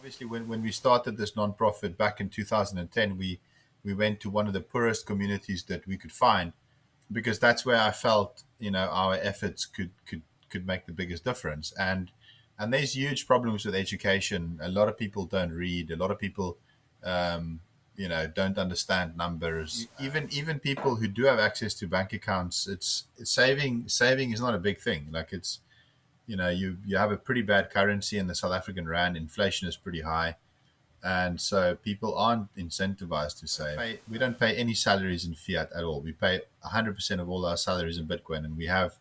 Obviously, when we started this nonprofit back in 2010, we went to one of the poorest communities that we could find because that's where I felt our efforts could make the biggest difference. And there's huge problems with education. A lot of people don't read. A lot of people, don't understand numbers. Even people who do have access to bank accounts, it's saving is not a big thing. Like you have a pretty bad currency in the South African rand. Inflation is pretty high, and so people aren't incentivized to save. We don't pay any salaries in fiat at all. We pay 100% of all our salaries in Bitcoin, and we have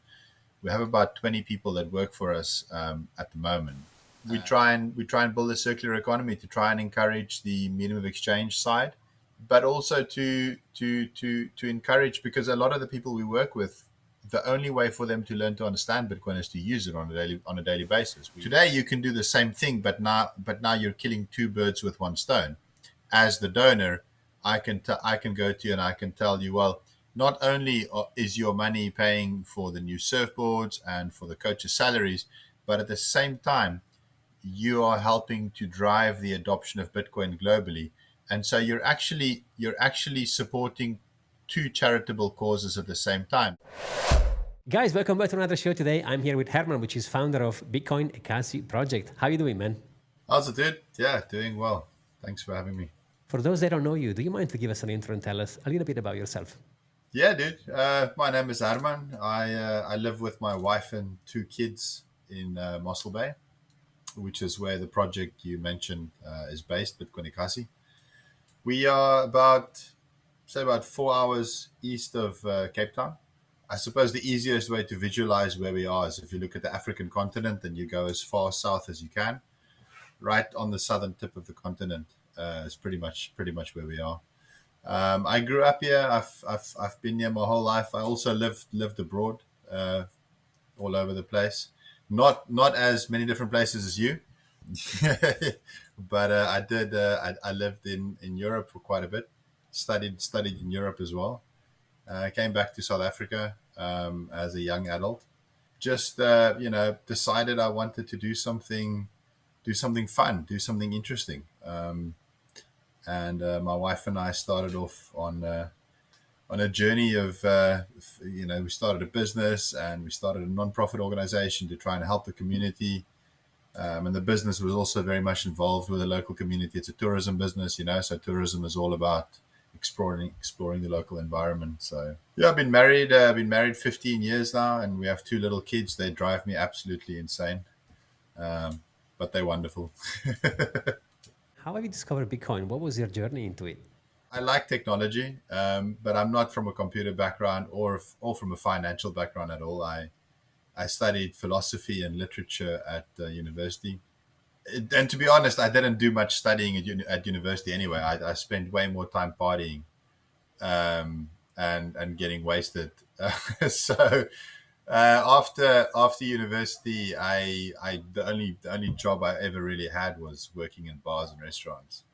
about 20 people that work for us at the moment. We try and build a circular economy to try and encourage the medium of exchange side, but also to encourage, because a lot of the people we work with, the only way for them to learn to understand Bitcoin is to use it on a daily basis. Today you can do the same thing, but now you're killing two birds with one stone. As the donor, I can go to you and I can tell you, well, not only is your money paying for the new surfboards and for the coaches' salaries, but at the same time, you are helping to drive the adoption of Bitcoin globally. And so you're actually supporting two charitable causes at the same time. Guys, welcome back to another show today. I'm here with Hermann, which is founder of Bitcoin Ekasi project. How you doing, man? How's it, dude? Yeah, doing well. Thanks for having me. For those that don't know you, do you mind to give us an intro and tell us a little bit about yourself? Yeah, dude. My name is Herman. I live with my wife and two kids in Mossel Bay, which is where the project you mentioned is based, Bitcoin Ekasi. We are about 4 hours east of Cape Town. I suppose the easiest way to visualize where we are is if you look at the African continent and you go as far south as you can. Right on the southern tip of the continent is pretty much where we are. I grew up here. I've been here my whole life. I also lived abroad, all over the place. Not as many different places as you, but I did. I lived in Europe for quite a bit. Studied in Europe as well. I came back to South Africa as a young adult. Just decided I wanted to do something fun, do something interesting. And my wife and I started off on a journey of we started a business and we started a non-profit organization to try and help the community. And the business was also very much involved with the local community. It's a tourism business, so tourism is all about exploring the local environment. So yeah, I've been married 15 years now, and we have two little kids. They drive me absolutely insane, but they're wonderful. How have you discovered Bitcoin? What was your journey into it? I like technology, but I'm not from a computer background or from a financial background at all. I studied philosophy and literature at university. And to be honest, I didn't do much studying at university anyway. I spent way more time partying and getting wasted. So after university, I the only job I ever really had was working in bars and restaurants.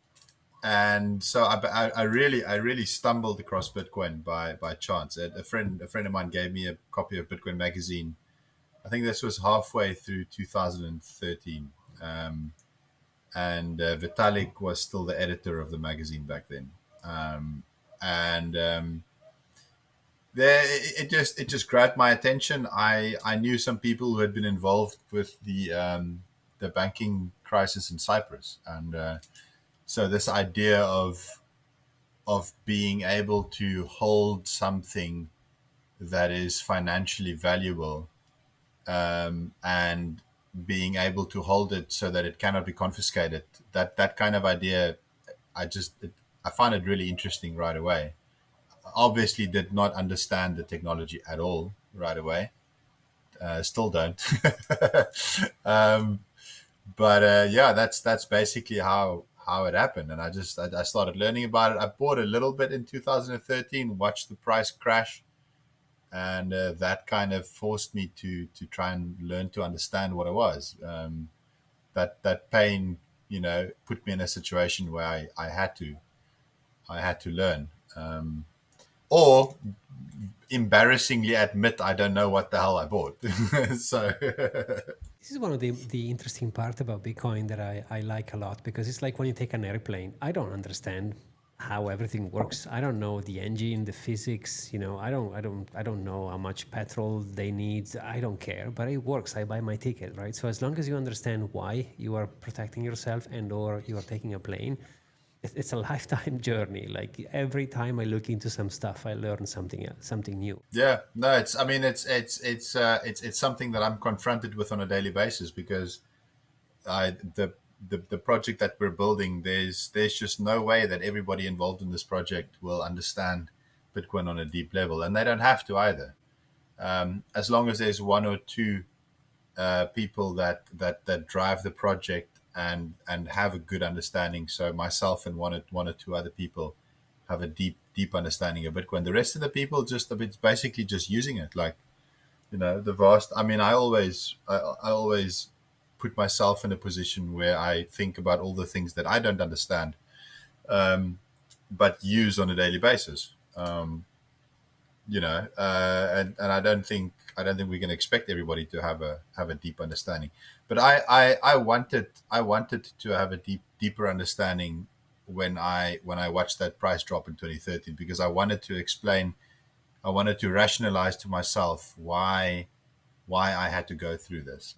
And so I really stumbled across Bitcoin by chance. A friend of mine gave me a copy of Bitcoin magazine. I think this was halfway through 2013, and Vitalik was still the editor of the magazine back then. And there it just grabbed my attention. I knew some people who had been involved with the banking crisis in Cyprus, and so this idea of being able to hold something that is financially valuable, and being able to hold it so that it cannot be confiscated. That kind of idea, I find it really interesting right away. Obviously, did not understand the technology at all right away. Still don't. um, but yeah, that's basically how it happened, and I started learning about it. I bought a little bit in 2013, watched the price crash, and that kind of forced me to try and learn to understand what it was. That pain, put me in a situation where I had to learn. or embarrassingly admit I don't know what the hell I bought. So This is one of the interesting part about Bitcoin that I like a lot, because it's like when you take an airplane. I don't understand how everything works. I don't know the engine, the physics. I don't know how much petrol they need. I don't care, but it works. I buy my ticket, right? So as long as you understand why you are protecting yourself and or you are taking a plane, it's a lifetime journey. Like every time I look into some stuff, I learn something else, something new. yeah, no, it's I mean it's something that I'm confronted with on a daily basis because I the project that we're building, there's just no way that everybody involved in this project will understand Bitcoin on a deep level, and they don't have to either. As long as there's one or two people that drive the project and have a good understanding. So myself and one or two other people have a deep understanding of Bitcoin. The rest of the people just it's basically just using it, like the vast. I mean, I always put myself in a position where I think about all the things that I don't understand, but use on a daily basis. And I don't think we can expect everybody to have a deep understanding. But I wanted to have a deeper understanding when I watched that price drop in 2013, because I wanted to rationalize to myself why I had to go through this.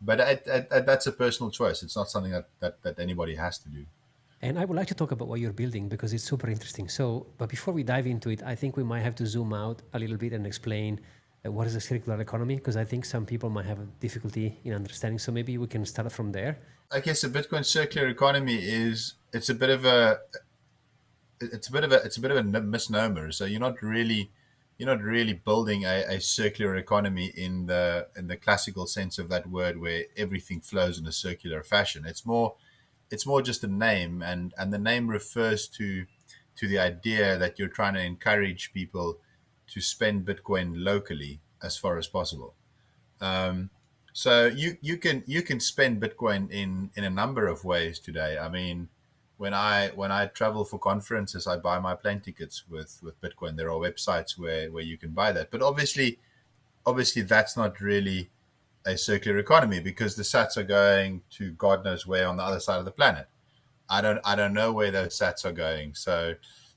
But that's a personal choice. It's not something that anybody has to do. And I would like to talk about what you're building because it's super interesting. So, but before we dive into it, I think we might have to zoom out a little bit and explain what is a circular economy, because I think some people might have a difficulty in understanding. So maybe we can start from there. I guess a Bitcoin circular economy is it's a bit of a misnomer. So you're not really building a circular economy in the classical sense of that word, where everything flows in a circular fashion. It's more just a name, and the name refers to the idea that you're trying to encourage people to spend Bitcoin locally as far as possible. Um, so you can spend Bitcoin in a number of ways today. I mean, when I travel for conferences, I buy my plane tickets with Bitcoin. There are websites where you can buy that, but obviously that's not really a circular economy, because the sats are going to God knows where on the other side of the planet. I don't know where those sats are going. So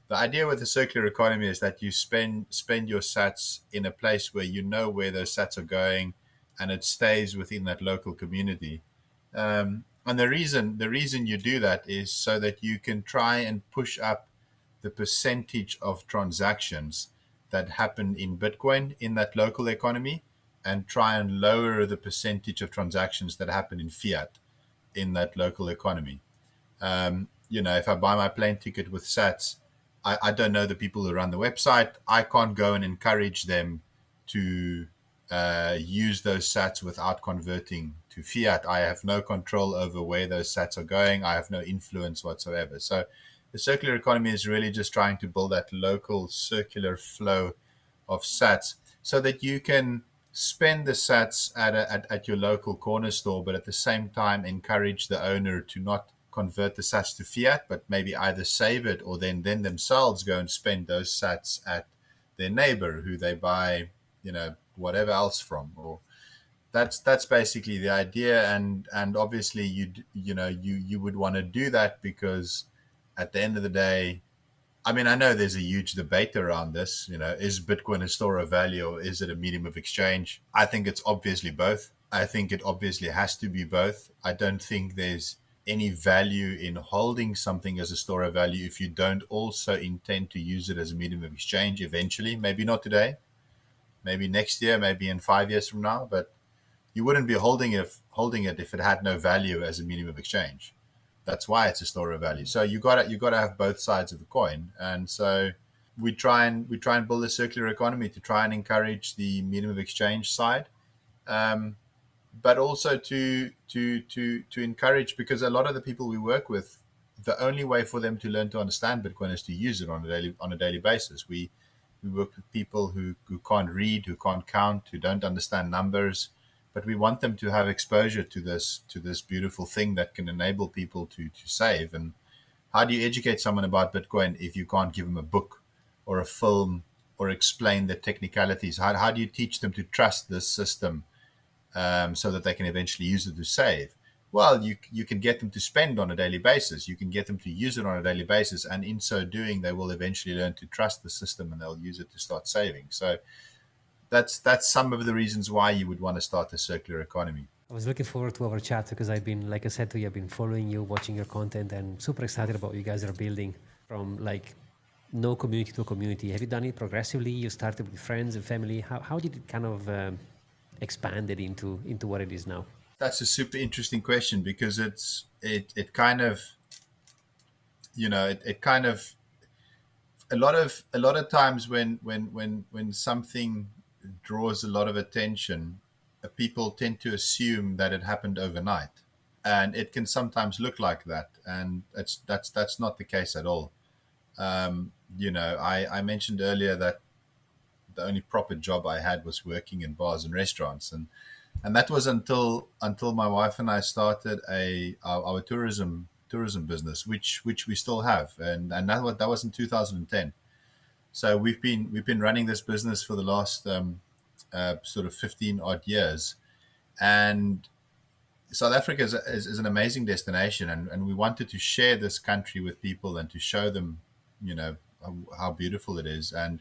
the idea with the circular economy is that you spend your sats in a place where you know where those sats are going, and it stays within that local community. And the reason you do that is so that you can try and push up the percentage of transactions that happen in Bitcoin in that local economy, and try and lower the percentage of transactions that happen in fiat in that local economy. If I buy my plane ticket with sats, I don't know the people who run the website. I can't go and encourage them to use those sats without converting to fiat. I have no control over where those sats are going. I have no influence whatsoever. So the circular economy is really just trying to build that local circular flow of sats, so that you can spend the sats at your local corner store, but at the same time encourage the owner to not convert the sats to fiat, but maybe either save it, or then themselves go and spend those sats at their neighbor who they buy, whatever else from. Or that's basically the idea. And obviously you would want to do that, because at the end of the day, I mean, I know there's a huge debate around this. Is Bitcoin a store of value, or is it a medium of exchange? I think it's obviously both. I think it obviously has to be both. I don't think there's any value in holding something as a store of value if you don't also intend to use it as a medium of exchange eventually. Maybe not today, maybe next year, maybe in 5 years from now, but you wouldn't be holding it if it had no value as a medium of exchange. That's why it's a store of value. So you gotta have both sides of the coin. And so we try and build a circular economy to try and encourage the medium of exchange side, um, but also to encourage, because a lot of the people we work with, the only way for them to learn to understand Bitcoin is to use it on a daily basis. We work with people who can't read, who can't count, who don't understand numbers, but we want them to have exposure to this beautiful thing that can enable people to save. And how do you educate someone about Bitcoin if you can't give them a book or a film or explain the technicalities? How do you teach them to trust this system, so that they can eventually use it to save? Well, you can get them to spend on a daily basis. You can get them to use it on a daily basis, and in so doing, they will eventually learn to trust the system, and they'll use it to start saving. So that's some of the reasons why you would want to start a circular economy. I was looking forward to our chat because I've been, like I said to you, I've been following you, watching your content, and super excited about what you guys are building from like no community to community. Have you done it progressively? You started with friends and family. How did it kind of expand it into what it is now? That's a super interesting question, because it kind of, it kind of, a lot of times when something draws a lot of attention, people tend to assume that it happened overnight, and it can sometimes look like that, and that's not the case at all. I mentioned earlier that the only proper job I had was working in bars and restaurants, and that was until my wife and I started our tourism business, which we still have, and that was in 2010. So we've been running this business for the last sort of 15 odd years, and South Africa is an amazing destination, and we wanted to share this country with people and to show them, how beautiful it is. And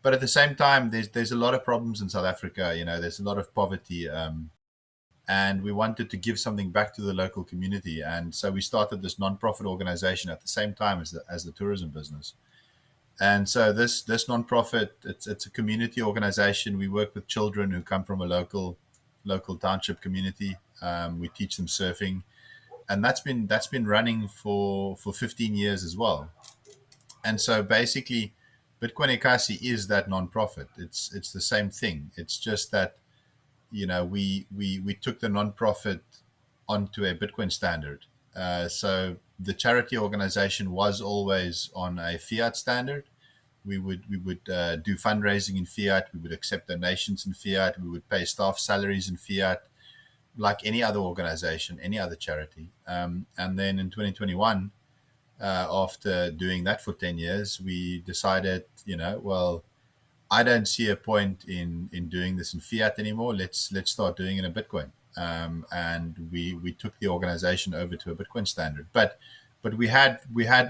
but at the same time, there's a lot of problems in South Africa. There's a lot of poverty, and we wanted to give something back to the local community. And so we started this nonprofit organization at the same time as the tourism business. And so this nonprofit, it's a community organization. We work with children who come from a local township community. We teach them surfing, and that's been running for 15 years as well. And so basically, Bitcoin Ekasi is that nonprofit. It's the same thing. It's just that, we took the nonprofit onto a Bitcoin standard. So the charity organization was always on a fiat standard. We would do fundraising in fiat. We would accept donations in fiat. We would pay staff salaries in fiat, like any other organization, any other charity. And then in 2021, after doing that for 10 years, we decided, well, I don't see a point in doing this in fiat anymore. Let's start doing it in Bitcoin. And we took the organization over to a Bitcoin standard. But we had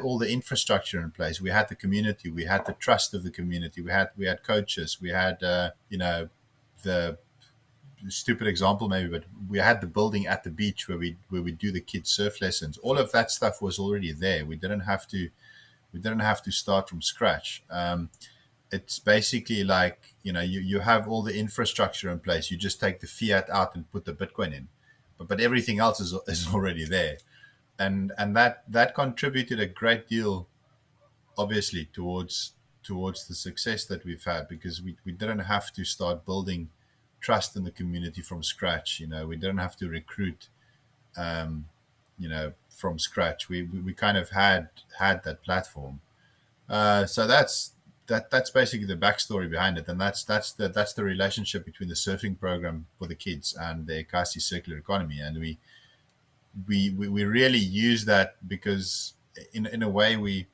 all the infrastructure in place. We had the community. We had the trust of the community. We had coaches. We had the stupid example maybe, but we had the building at the beach where we do the kids surf lessons. All of that stuff was already there. We didn't have to start from scratch. It's basically like, you have all the infrastructure in place. You just take the fiat out and put the Bitcoin in, but everything else is already there. And that contributed a great deal, obviously, towards the success that we've had, because we didn't have to start building trust in the community from scratch. We didn't have to recruit, from scratch. We kind of had that platform. So that's basically the backstory behind it, and that's the relationship between the surfing program for the kids and the Ekasi circular economy. And we really use that because in a way we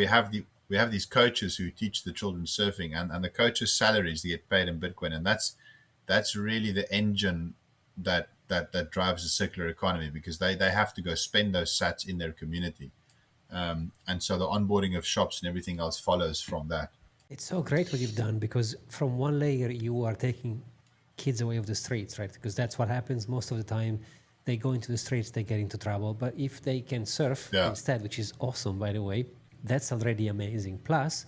have these coaches who teach the children surfing, and the coaches' salaries, they get paid in Bitcoin, and that's really the engine that drives the circular economy, because they have to go spend those sats in their community. And so the onboarding of shops and everything else follows from that. It's so great what you've done, because from one layer you are taking kids away of the streets, right? Because that's what happens most of the time. They go into the streets, they get into trouble. But if they can surf Yeah. instead, which is awesome, by the way, that's already amazing. Plus,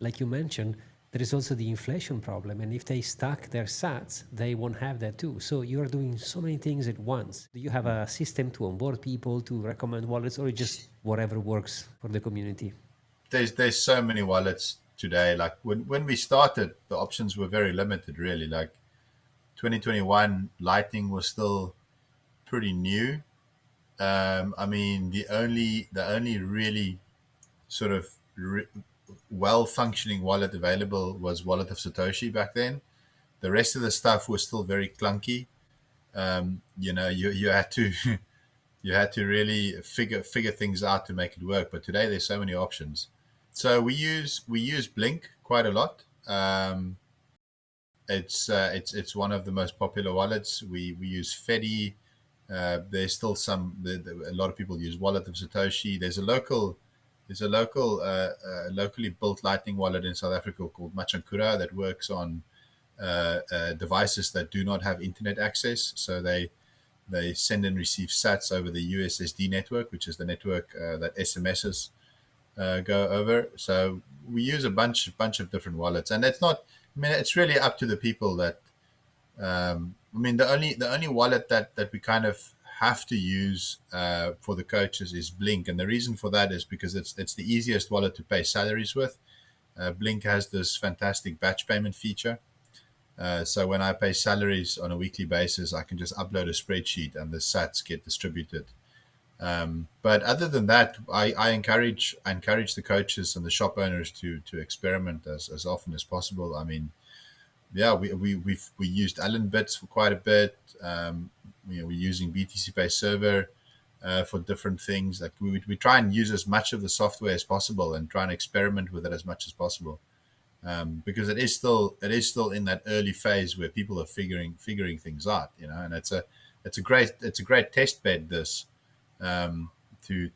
like you mentioned, there is also the inflation problem. And if they stack their sats, they won't have that too. So you're doing so many things at once. Do you have a system to onboard people, to recommend wallets, or just whatever works for the community? There's so many wallets today. Like when we started, the options were very limited, really. Like 2021, Lightning was still pretty new. I mean, the only really sort of well functioning wallet available was Wallet of Satoshi back then. The rest of the stuff was still very clunky. You had to you had to really figure things out to make it work. But today there's so many options. So we use Blink quite a lot. It's one of the most popular wallets. We use Fedi. There's still a lot of people use Wallet of Satoshi. There's a locally built Lightning wallet in South Africa called Machankura that works on devices that do not have internet access. So they send and receive sats over the USSD network, which is the network that SMSs go over. So we use a bunch of different wallets, and it's not. I mean, it's really up to the people that. I mean, the only wallet that we kind of have to use for the coaches is Blink, and the reason for that is because it's the easiest wallet to pay salaries with. Blink has this fantastic batch payment feature. So when I pay salaries on a weekly basis, I can just upload a spreadsheet and the sats get distributed. But other than that, I encourage the coaches and the shop owners to experiment as often as possible. I mean, yeah, we used Allen Bits for quite a bit. We're using BTC Pay Server for different things. Like we try and use as much of the software as possible and try and experiment with it as much as possible. Because it is still in that early phase where people are figuring things out, and it's a great test bed this to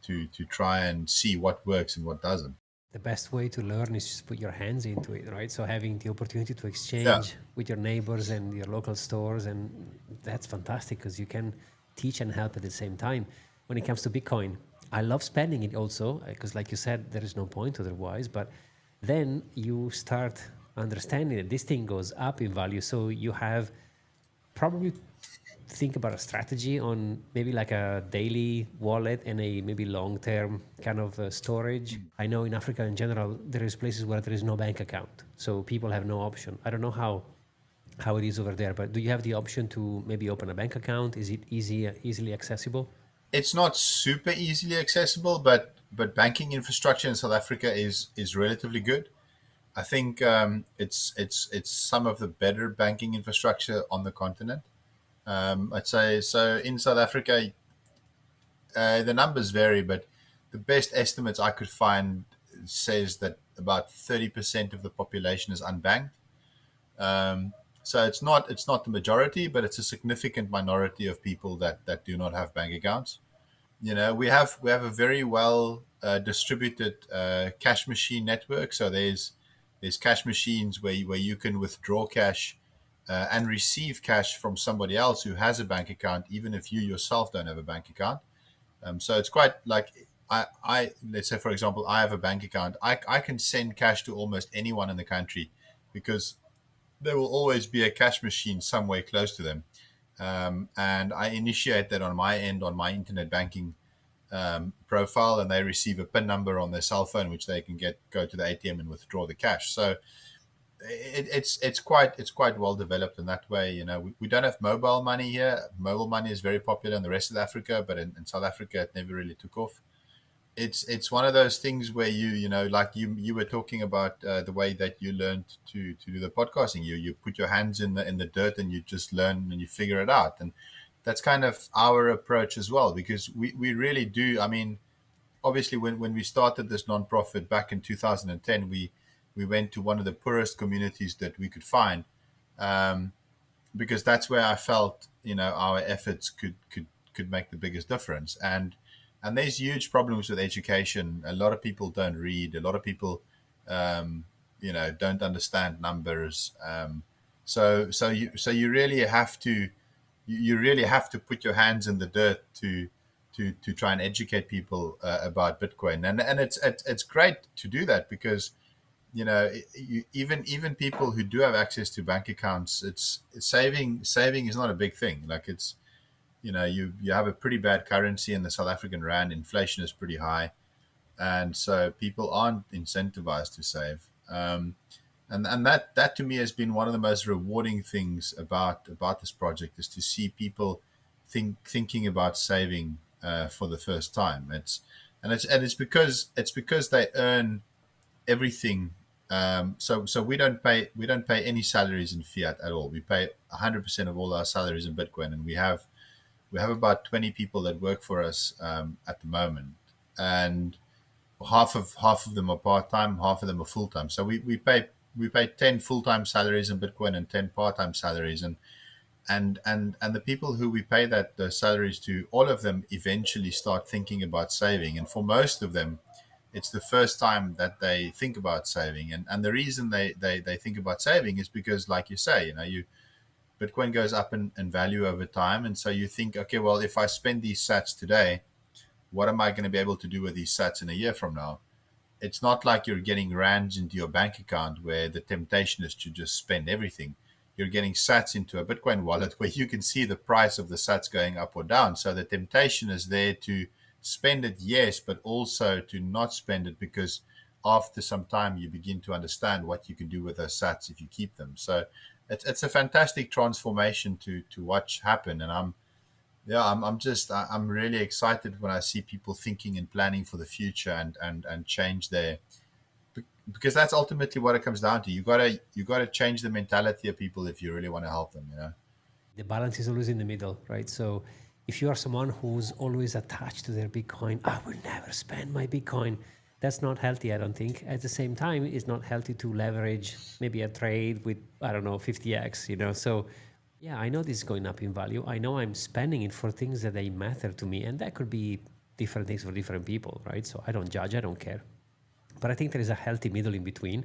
try and see what works and what doesn't. The best way to learn is just put your hands into it, right? So having the opportunity to Yeah. exchange with your neighbors and your local stores, and that's fantastic because you can teach and help at the same time. When it comes to Bitcoin, I love spending it also because, like you said, there is no point otherwise. But then you start understanding that this thing goes up in value. So you have probably think about a strategy on maybe like a daily wallet and a maybe long term kind of storage. I know in Africa in general, there is places where there is no bank account. So people have no option. I don't know how it is over there, but do you have the option to maybe open a bank account? Is it easily accessible? It's not super easily accessible, but banking infrastructure in South Africa is relatively good. I think it's some of the better banking infrastructure on the continent. I'd say so. In South Africa, the numbers vary, but the best estimates I could find says that about 30% of the population is unbanked. Um, so it's not the majority, but it's a significant minority of people that do not have bank accounts. We have a very well distributed cash machine network. So there's cash machines where you can withdraw cash and receive cash from somebody else who has a bank account, even if you yourself don't have a bank account. So it's quite like let's say, for example, I have a bank account. I can send cash to almost anyone in the country because there will always be a cash machine somewhere close to them. And I initiate that on my end on my internet banking profile, and they receive a PIN number on their cell phone, which they can go to the ATM and withdraw the cash. So it's quite well developed in that way. We don't have mobile money here. Mobile money is very popular in the rest of Africa, but in South Africa, it never really took off. It's one of those things where like you were talking about the way that you learned to do the podcasting. You put your hands in the dirt and you just learn and you figure it out. And that's kind of our approach as well, because we really do. I mean, obviously when we started this nonprofit back in 2010, we went to one of the poorest communities that we could find, um, because that's where I felt our efforts could make the biggest difference. And there's huge problems with education. A lot of people don't read. A lot of people, don't understand numbers. So you really have to put your hands in the dirt to try and educate people about Bitcoin. And it's great to do that because even people who do have access to bank accounts, it's saving is not a big thing. Like you have a pretty bad currency in the South African rand. Inflation is pretty high, and so people aren't incentivized to save. And that to me has been one of the most rewarding things about this project, is to see people thinking about saving for the first time. It's because they earn everything. So we don't pay any salaries in fiat at all. We pay 100% of all our salaries in Bitcoin, and we have about 20 people that work for us at the moment. And half of them are part time, half of them are full time. So we pay 10 full time salaries in Bitcoin and 10 part time salaries, and the people who we pay that those salaries to, all of them eventually start thinking about saving, and for most of them, it's the first time that they think about saving, and the reason they think about saving is because, like you say, you Bitcoin goes up in value over time, and so you think, okay, well, if I spend these sats today, what am I going to be able to do with these sats in a year from now? It's not like you're getting rands into your bank account where the temptation is to just spend everything. You're getting sats into a Bitcoin wallet where you can see the price of the sats going up or down. So the temptation is there to spend it, yes, but also to not spend it, because after some time you begin to understand what you can do with those sats if you keep them. So it's a fantastic transformation to watch happen, and I'm really excited when I see people thinking and planning for the future, and change their, because that's ultimately what it comes down to. You gotta change the mentality of people if you really want to help them. The balance is always in the middle, right? So if you are someone who's always attached to their Bitcoin, I will never spend my Bitcoin. That's not healthy, I don't think. At the same time, it's not healthy to leverage maybe a trade with, I don't know, 50x, So yeah, I know this is going up in value. I know I'm spending it for things that they matter to me. And that could be different things for different people, right? So I don't judge, I don't care. But I think there is a healthy middle in between.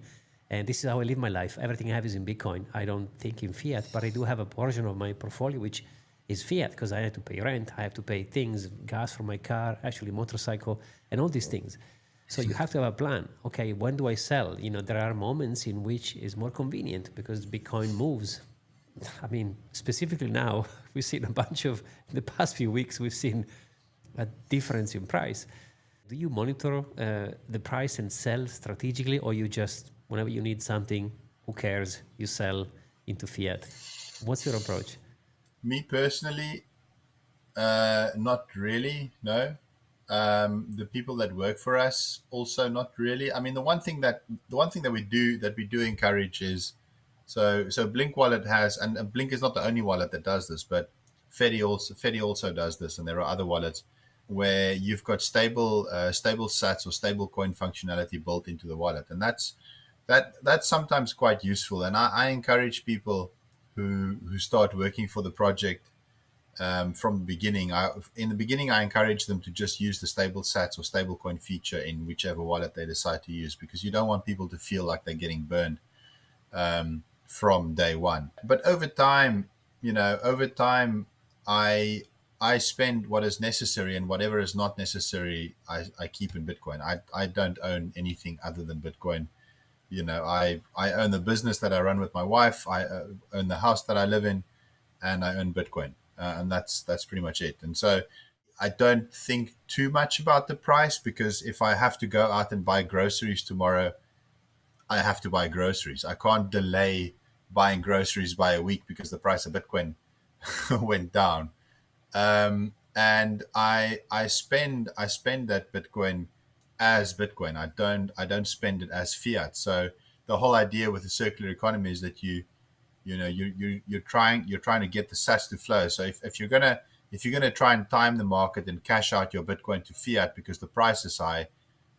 And this is how I live my life. Everything I have is in Bitcoin. I don't think in fiat, but I do have a portion of my portfolio which is fiat because I have to pay rent, I have to pay things, gas for my car, actually motorcycle, and all these things. So you have to have a plan. Okay, when do I sell? There are moments in which it's more convenient because Bitcoin moves. I mean, specifically now, we've seen a bunch of, in the past few weeks, we've seen a difference in price. Do you monitor the price and sell strategically, or you just, whenever you need something, who cares, you sell into fiat? What's your approach? Me personally, not really. No. The people that work for us also not really. I mean, the one thing that we do encourage is, so Blink Wallet has, and Blink is not the only wallet that does this, but Fedi also does this, and there are other wallets where you've got stable sats or stable coin functionality built into the wallet, and that's sometimes quite useful. And I encourage people who start working for the project, from the beginning. In the beginning, I encourage them to just use the stable sats or stablecoin feature in whichever wallet they decide to use, because you don't want people to feel like they're getting burned from day one. But over time, I I spend what is necessary, and whatever is not necessary, I keep in Bitcoin. I don't own anything other than Bitcoin. I own the business that I run with my wife. I own the house that I live in, and I own Bitcoin, and that's pretty much it. And so I don't think too much about the price, because if I have to go out and buy groceries tomorrow, I have to buy groceries. I can't delay buying groceries by a week because the price of Bitcoin went down. And I spend that Bitcoin as Bitcoin. I don't spend it as fiat. So the whole idea with the circular economy is that you're trying to get the sats to flow. So if you're gonna try and time the market and cash out your Bitcoin to fiat because the price is high,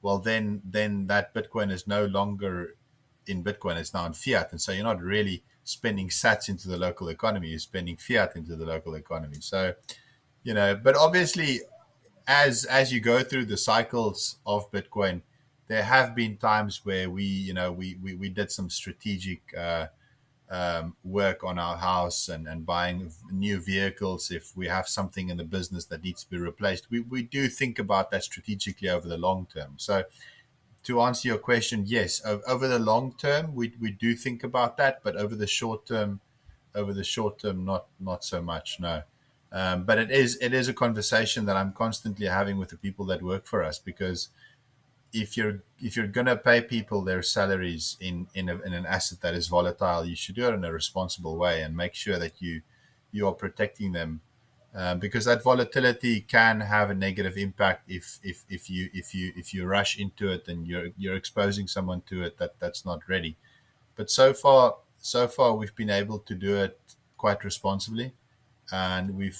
well, then that Bitcoin is no longer in Bitcoin, it's now in fiat, and so you're not really spending sats into the local economy, you're spending fiat into the local economy. So, but obviously, as you go through the cycles of Bitcoin, there have been times where we did some strategic work on our house, and buying new vehicles. If we have something in the business that needs to be replaced, we do think about that strategically over the long term. So to answer your question, yes, over the long term, we do think about that, but over the short term, not so much. No. But it is a conversation that I'm constantly having with the people that work for us, because if you're gonna pay people their salaries in an asset that is volatile, you should do it in a responsible way and make sure that you are protecting them, because that volatility can have a negative impact if you rush into it, and you're exposing someone to it that's not ready. But so far we've been able to do it quite responsibly, and we've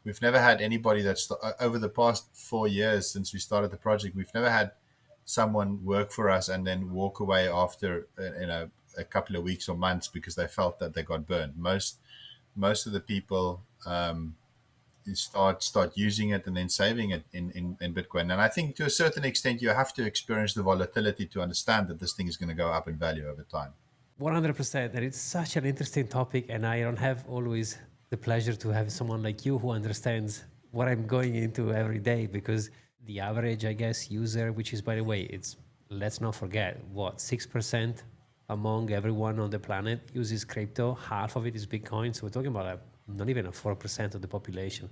we've never had anybody that's over the past 4 years since we started the project. We've never had someone work for us and then walk away after a couple of weeks or months because they felt that they got burned. Most of the people start using it and then saving it in Bitcoin. And I think to a certain extent you have to experience the volatility to understand that this thing is going to go up in value over time. 100%. And it's such an interesting topic. And I don't have always the pleasure to have someone like you who understands what I'm going into every day, because the average, I guess, user, which is, by the way, it's, let's not forget, what, 6% among everyone on the planet uses crypto. Half of it is Bitcoin. So we're talking about not even a 4% of the population.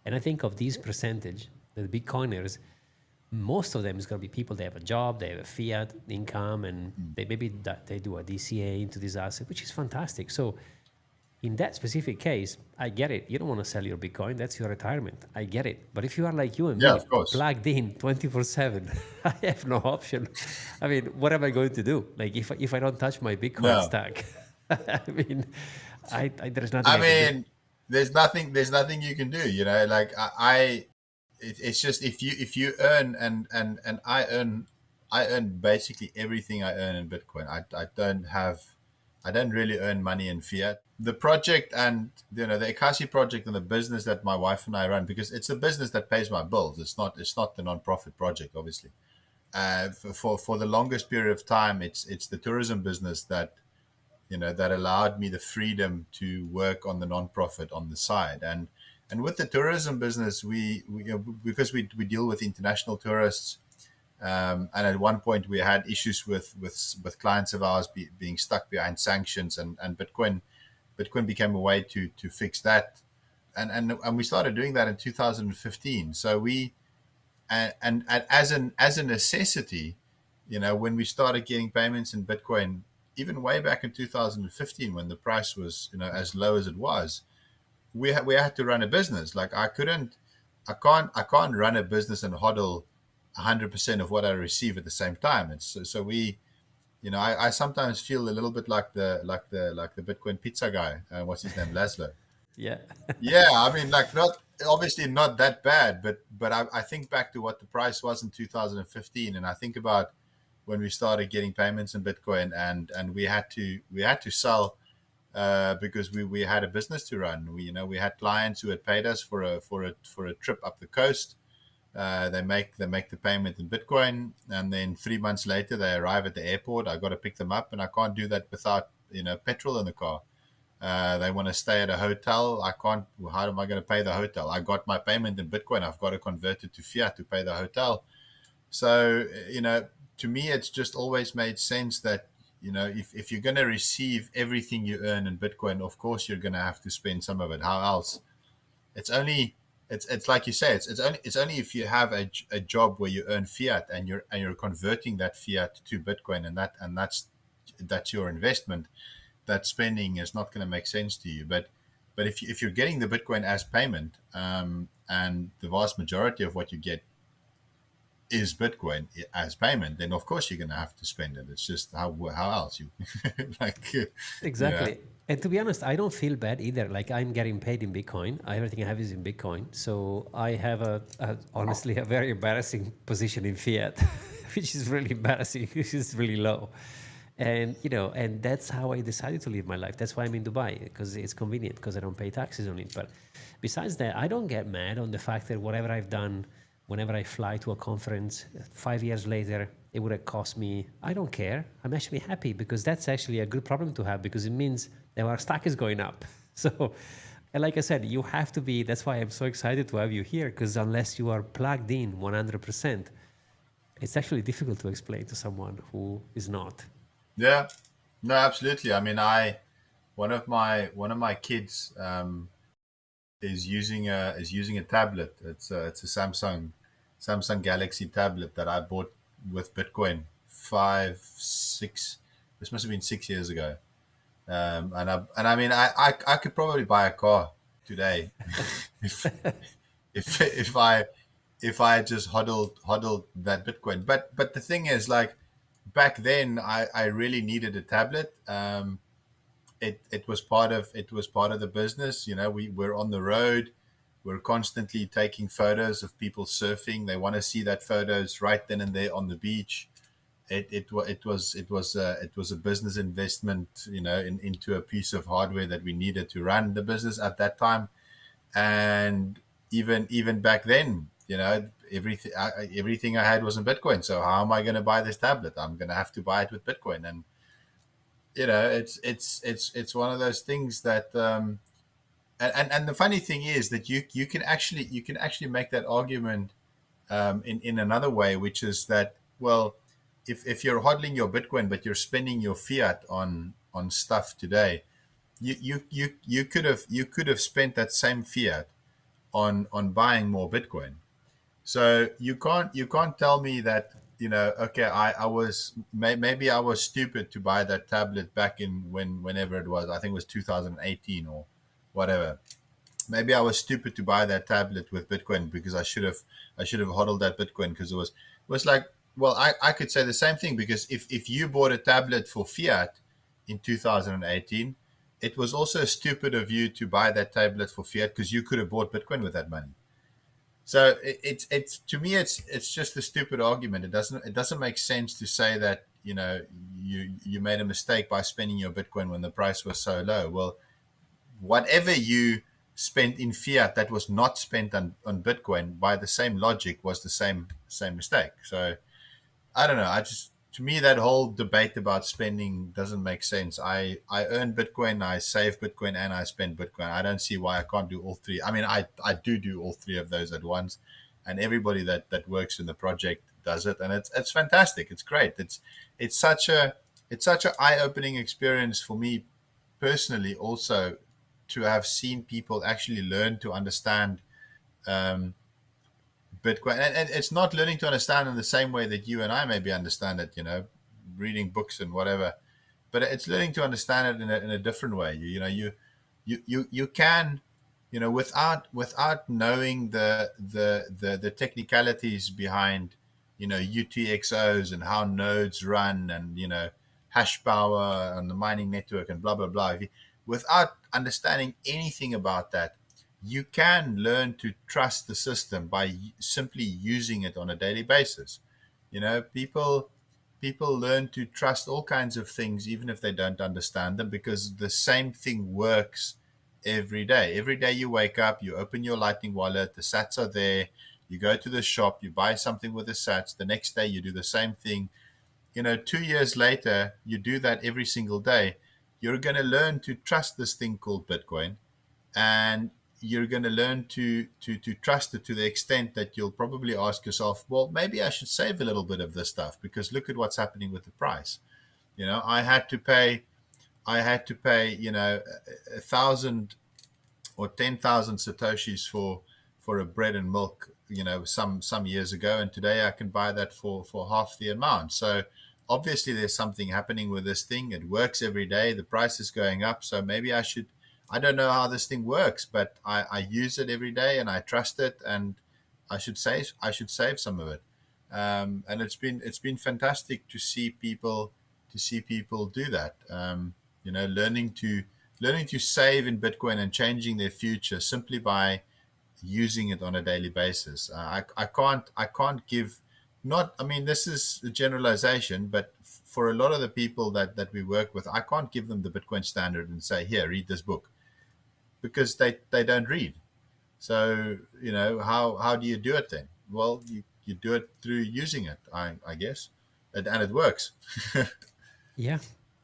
And I think of these percentage, the Bitcoiners, most of them is going to be people, they have a job, they have a fiat income, and they maybe they do a DCA into this asset, which is fantastic. So in that specific case, I get it. You don't want to sell your Bitcoin. That's your retirement. I get it. But if you are like you and Yeah, me, of course. plugged in 24/7, I have no option. I mean, what am I going to do? Like if I don't touch my Bitcoin No, stack, I mean, there's nothing I I can do. mean, there's nothing you can do. Like it's just if you earn and I earn basically everything I earn in Bitcoin. I don't really earn money in fiat. The project and the Ekasi project and the business that my wife and I run, because it's a business that pays my bills. It's not the non-profit project, obviously. For the longest period of time, it's the tourism business that allowed me the freedom to work on the non-profit on the side. And with the tourism business, because we deal with international tourists. And at one point, we had issues with clients of ours being stuck behind sanctions, and Bitcoin became a way to fix that, and we started doing that in 2015. So and as a necessity, when we started getting payments in Bitcoin, even way back in 2015, when the price was as low as it was, we had to run a business. Like I can't run a business and hodl 100% of what I receive at the same time. And so I sometimes feel a little bit like the Bitcoin pizza guy. What's his name? Laszlo. Yeah. Yeah, I mean, like, not obviously not that bad, but I think back to what the price was in 2015, and I think about when we started getting payments in Bitcoin, and we had to sell because we had a business to run. We had clients who had paid us for a trip up the coast. They make the payment in Bitcoin, and then 3 months later they arrive at the airport. I got to pick them up, and I can't do that without petrol in the car. They want to stay at a hotel. I can't. How am I going to pay the hotel? I got my payment in Bitcoin. I've got to convert it to fiat to pay the hotel. So to me, it's just always made sense that if you're going to receive everything you earn in Bitcoin, of course you're going to have to spend some of it. How else? It's only it's like you say. It's only if you have a job where you earn fiat and you're converting that fiat to Bitcoin, and that's your investment, that spending is not going to make sense to you. But if you're getting the Bitcoin as payment, and the vast majority of what you get is Bitcoin as payment, then of course you're going to have to spend it. It's just how else you like yeah Exactly. And to be honest, I don't feel bad either. Like I'm getting paid in Bitcoin. Everything I have is in Bitcoin. So I have honestly a very embarrassing position in fiat, which is really embarrassing, which is really low. And and that's how I decided to live my life. That's why I'm in Dubai, because it's convenient, because I don't pay taxes on it. But besides that, I don't get mad on the fact that whatever I've done, whenever I fly to a conference, 5 years later, it would have cost me. I don't care. I'm actually happy, because that's actually a good problem to have, because it means that our stock is going up. So, and like I said, you have to be. That's why I'm so excited to have you here, because unless you are plugged in 100%, it's actually difficult to explain to someone who is not. yeah no, absolutely. I mean, one of my kids is using a tablet. It's a Samsung Galaxy tablet that I bought with Bitcoin 5 6 this must have been 6 years ago. And I mean, I could probably buy a car today if if I had just hodled that Bitcoin. But the thing is, like, back then, I really needed a tablet. It was part of the business. We were on the road. We're constantly taking photos of people surfing. They want to see that photos right then and there on the beach. It was a business investment, into a piece of hardware that we needed to run the business at that time. And even back then, everything I had was in Bitcoin. So how am I going to buy this tablet? I'm going to have to buy it with Bitcoin. And it's one of those things that and the funny thing is that you can actually make that argument in another way, which is that, well, if you're hodling your Bitcoin but you're spending your fiat on stuff today, you could have spent that same fiat on buying more Bitcoin. So you can't tell me that, okay, maybe I was stupid to buy that tablet back in whenever it was. I think it was 2018 or whatever. Maybe I was stupid to buy that tablet with Bitcoin, because I should have hodled that Bitcoin, because it was like, well, I could say the same thing, because if you bought a tablet for fiat in 2018, it was also stupid of you to buy that tablet for fiat, because you could have bought Bitcoin with that money. So it's to me, it's just a stupid argument. It doesn't make sense to say that, you made a mistake by spending your Bitcoin when the price was so low. Well, whatever you spent in fiat that was not spent on Bitcoin, by the same logic, was the same mistake. So I don't know. To me, that whole debate about spending doesn't make sense. I earn Bitcoin, I save Bitcoin, and I spend Bitcoin. I don't see why I can't do all three. I mean, I do all three of those at once, and everybody that works in the project does it, and it's fantastic. It's great. It's such a it's such an eye opening experience for me personally, also, to have seen people actually learn to understand um, Bitcoin. And it's not learning to understand in the same way that you and I maybe understand it, reading books and whatever, but it's learning to understand it in a different way. You can, without knowing the technicalities behind, UTXOs and how nodes run, and hash power on the mining network and blah blah blah. Without understanding anything about that, you can learn to trust the system by simply using it on a daily basis. People learn to trust all kinds of things, even if they don't understand them, because the same thing works every day. Every day you wake up, you open your Lightning wallet, the sats are there, you go to the shop, you buy something with the sats, the next day you do the same thing. 2 years later, you do that every single day. You're going to learn to trust this thing called Bitcoin, and you're going to learn to trust it to the extent that you'll probably ask yourself, well, maybe I should save a little bit of this stuff, because look at what's happening with the price. I had to pay 1,000 or 10,000 satoshis for a bread and milk, some years ago, and today I can buy that for half the amount. So obviously there's something happening with this thing. It works every day. The price is going up, so maybe I should. I don't know how this thing works, but I use it every day and I trust it, and I should save some of it. And it's been fantastic to see people do that. Learning to save in Bitcoin and changing their future simply by using it on a daily basis. I can't give, not, I mean, this is a generalization, but for a lot of the people that we work with, I can't give them the Bitcoin standard and say, here, read this book, because they don't read. So, how do you do it then? Well, you do it through using it, I guess, and it works. Yeah.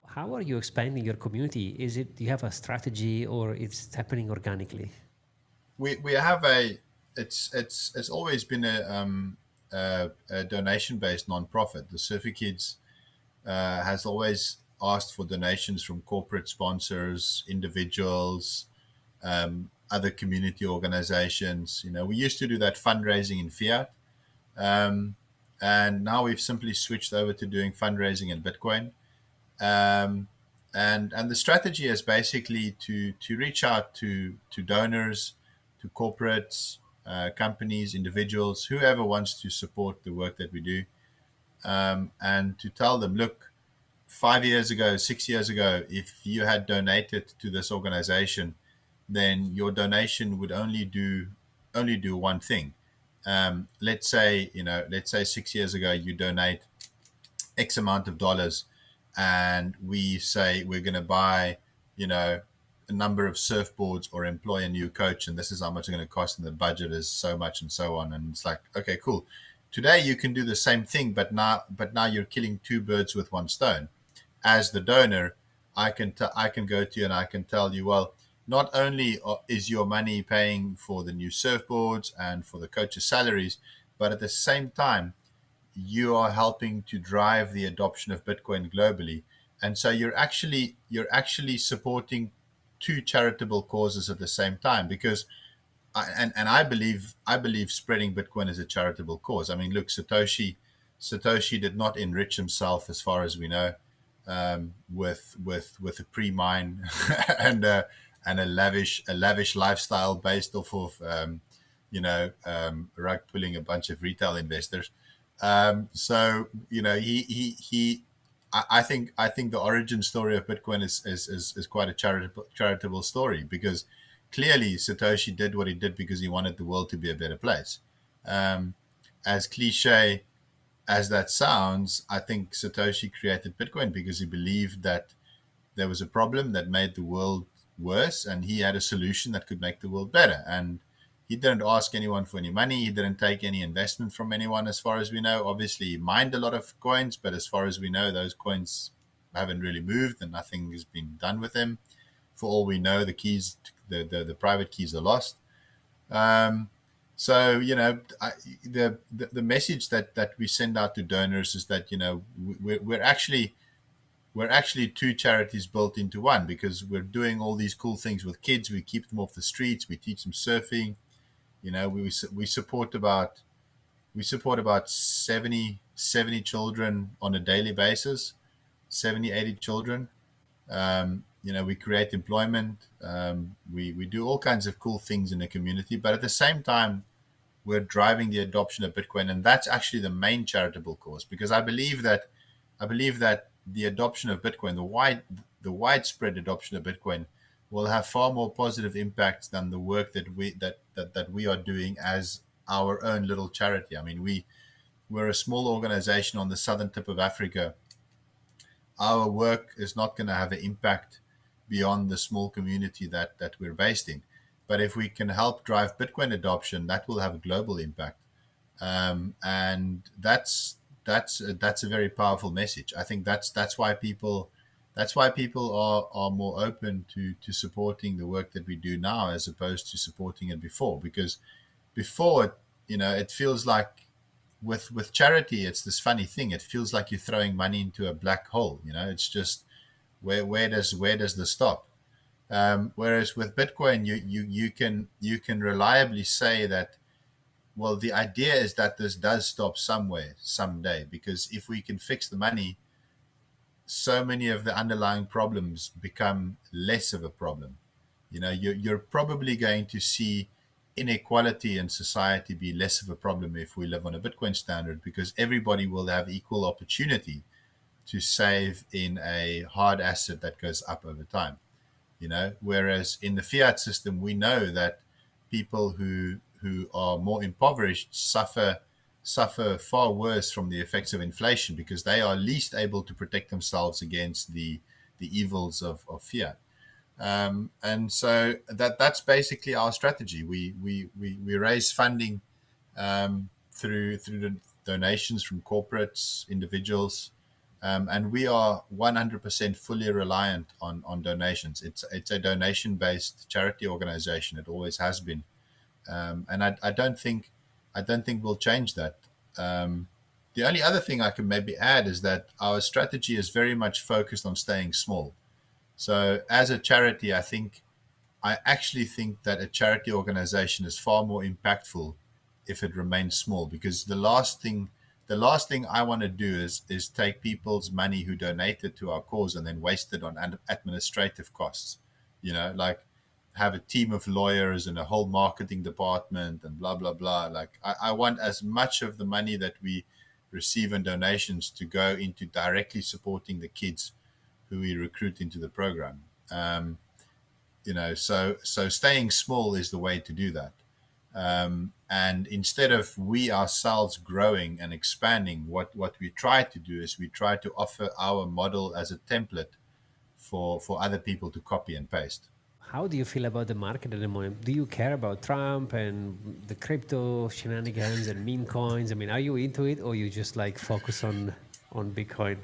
How are you expanding your community? Is it, do you have a strategy or it's happening organically? We have it's always been a donation based nonprofit. The Surfer Kids has always asked for donations from corporate sponsors, individuals, other community organizations. We used to do that fundraising in fiat, um, and now we've simply switched over to doing fundraising in Bitcoin. Um, and the strategy is basically to reach out to donors, to corporates, companies, individuals, whoever wants to support the work that we do, and to tell them, look, 5 years ago, 6 years ago, if you had donated to this organization, then your donation would only do only do one thing. Let's say 6 years ago you donate X amount of dollars, and we say we're going to buy, you know, a number of surfboards or employ a new coach, and this is how much it's going to cost, and the budget is so much, and so on. And it's like, okay, cool. Today you can do the same thing, but now you're killing two birds with one stone. As the donor, I can go to you and I can tell you, well, not only is your money paying for the new surfboards and for the coaches' salaries, but at the same time you are helping to drive the adoption of Bitcoin globally. And so you're actually supporting two charitable causes at the same time, because and I believe spreading Bitcoin is a charitable cause. I mean, look, Satoshi did not enrich himself, as far as we know, with a pre-mine and a lavish lifestyle based off of rug pulling a bunch of retail investors. So he I think the origin story of Bitcoin is quite a charitable story, because clearly Satoshi did what he did because he wanted the world to be a better place. Um, as cliche as that sounds, I think Satoshi created Bitcoin because he believed that there was a problem that made the world worse, and he had a solution that could make the world better. And he didn't ask anyone for any money. He didn't take any investment from anyone, as far as we know. Obviously, he mined a lot of coins, but as far as we know, those coins haven't really moved, and nothing has been done with them. For all we know, the keys, the private keys, are lost. Um, so the message that we send out to donors is that we're actually two charities built into one, because we're doing all these cool things with kids. We keep them off the streets. We teach them surfing. We support about 70 children on a daily basis, 70, 80 children. We create employment. We do all kinds of cool things in the community, but at the same time, we're driving the adoption of Bitcoin, and that's actually the main charitable cause, because I believe that the adoption of Bitcoin, the widespread adoption of Bitcoin, will have far more positive impacts than the work that we are doing as our own little charity. I mean, we're a small organization on the southern tip of Africa. Our work is not going to have an impact beyond the small community that we're based in. But if we can help drive Bitcoin adoption, that will have a global impact. And that's a very powerful message. I think that's why people are more open to supporting the work that we do now, as opposed to supporting it before. Because before, it feels like, with charity, it's this funny thing. It feels like you're throwing money into a black hole. It's just, where does this stop? Whereas with Bitcoin, you can reliably say that, well, the idea is that this does stop somewhere, someday, because if we can fix the money, so many of the underlying problems become less of a problem. You're probably going to see inequality in society be less of a problem if we live on a Bitcoin standard, because everybody will have equal opportunity to save in a hard asset that goes up over time. Whereas in the fiat system, we know that people who are more impoverished suffer far worse from the effects of inflation, because they are least able to protect themselves against the evils of fiat. And so that's basically our strategy. We raise funding through the donations from corporates, individuals, and we are 100% fully reliant on donations. It's a donation based charity organization. It always has been, and I don't think we'll change that. Um, the only other thing I can maybe add is that our strategy is very much focused on staying small. So as a charity, I actually think that a charity organization is far more impactful if it remains small, because the last thing I want to do is take people's money who donated to our cause and then waste it on administrative costs. Like, have a team of lawyers and a whole marketing department and blah blah blah. Like, I want as much of the money that we receive in donations to go into directly supporting the kids who we recruit into the program. So staying small is the way to do that. And instead of we ourselves growing and expanding, what we try to do is we try to offer our model as a template for other people to copy and paste. How do you feel about the market at the moment? Do you care about Trump and the crypto shenanigans and meme coins? I mean, are you into it, or you just like focus on Bitcoin?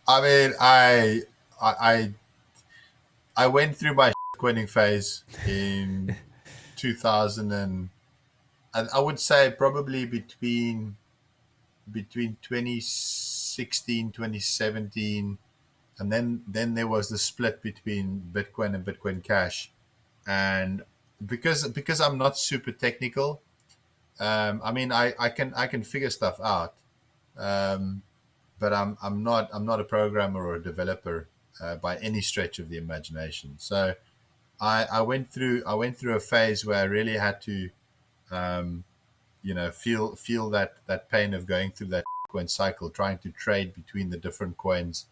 I mean, I I went through my coining phase in 2000 and I would say probably between 2016 2017, and then there was the split between Bitcoin and Bitcoin Cash. And because I'm not super technical, I mean I can figure stuff out, um, but I'm not a programmer or a developer by any stretch of the imagination. So I went through a phase where I really had to um, feel that pain of going through that coin cycle, trying to trade between the different coins,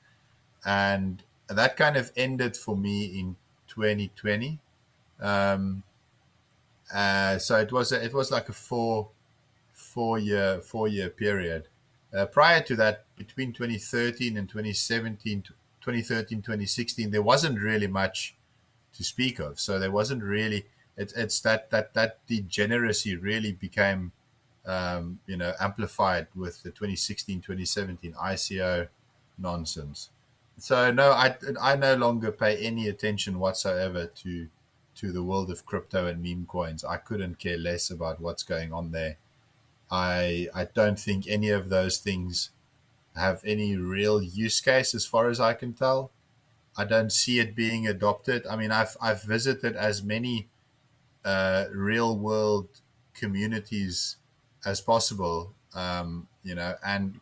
and that kind of ended for me in 2020. Um, so it was like a four year period. Prior to that, between 2013 and 2017, 2013 2016, there wasn't really much to speak of. So there wasn't really. It's that degeneracy really became amplified with the 2016 2017 ICO nonsense. So no, I no longer pay any attention whatsoever to the world of crypto and meme coins. I couldn't care less about what's going on there. I don't think any of those things have any real use case as far as I can tell. I don't see it being adopted. I mean, I've visited as many real world communities as possible. And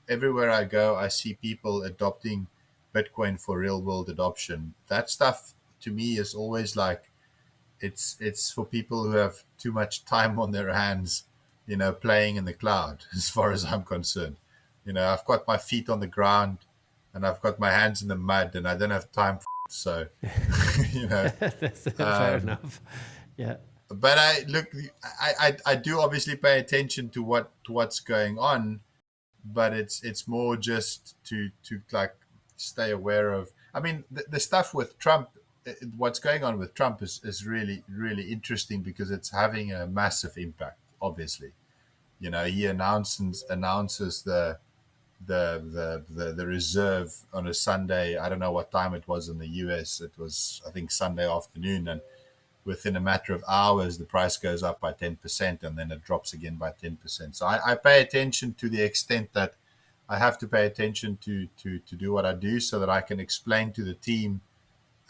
everywhere I go, I see people adopting Bitcoin for real world adoption. That stuff to me is always like it's for people who have too much time on their hands, playing in the cloud. As far as I'm concerned, I've got my feet on the ground and I've got my hands in the mud, and I don't have time for it. So, you know. That's fair Um, enough. Yeah. but I look, I do obviously pay attention to what's going on, but it's more just to like stay aware of. I mean, the stuff with Trump, what's going on with Trump is really really interesting because it's having a massive impact. Obviously, he announces the reserve on a Sunday. I don't know what time it was in the US. It was, I think, Sunday afternoon, and within a matter of hours, the price goes up by 10% and then it drops again by 10%. So I pay attention to the extent that I have to pay attention to do what I do so that I can explain to the team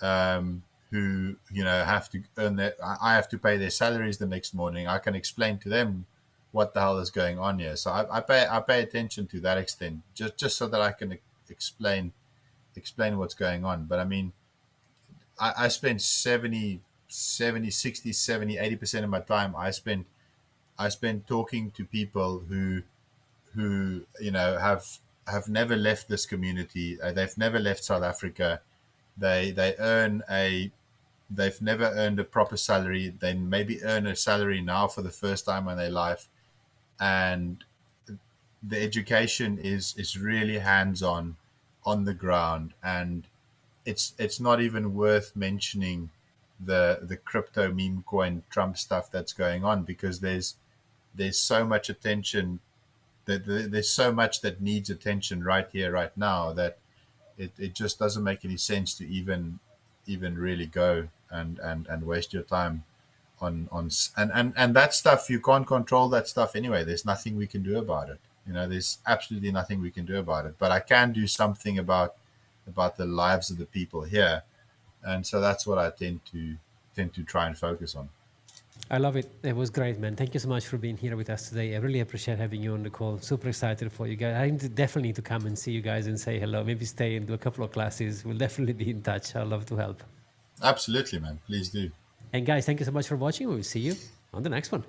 who, have to earn their, I have to pay their salaries the next morning. I can explain to them what the hell is going on here. So I pay attention to that extent, just so that I can explain what's going on. But I mean, I spend 80% of my time I spend talking to people who have never left this community. They've never left South Africa. They earn a they've never earned a proper salary. They maybe earn a salary now for the first time in their life, and the education is really on the ground, and it's not even worth mentioning the crypto meme coin Trump stuff that's going on, because there's so much attention there's so much that needs attention right here right now that it just doesn't make any sense to even really go and waste your time and that stuff. You can't control that stuff anyway. There's nothing we can do about it. There's absolutely nothing we can do about it, but I can do something about the lives of the people here, and so that's what I tend to try and focus on. I love it. It was great, man. Thank you so much for being here with us today. I really appreciate having you on the call. Super excited for you guys. I definitely need to come and see you guys and say hello. Maybe stay and do a couple of classes. We'll definitely be in touch. I'd love to help. Absolutely, man. Please do. And guys, thank you so much for watching. We'll see you on the next one.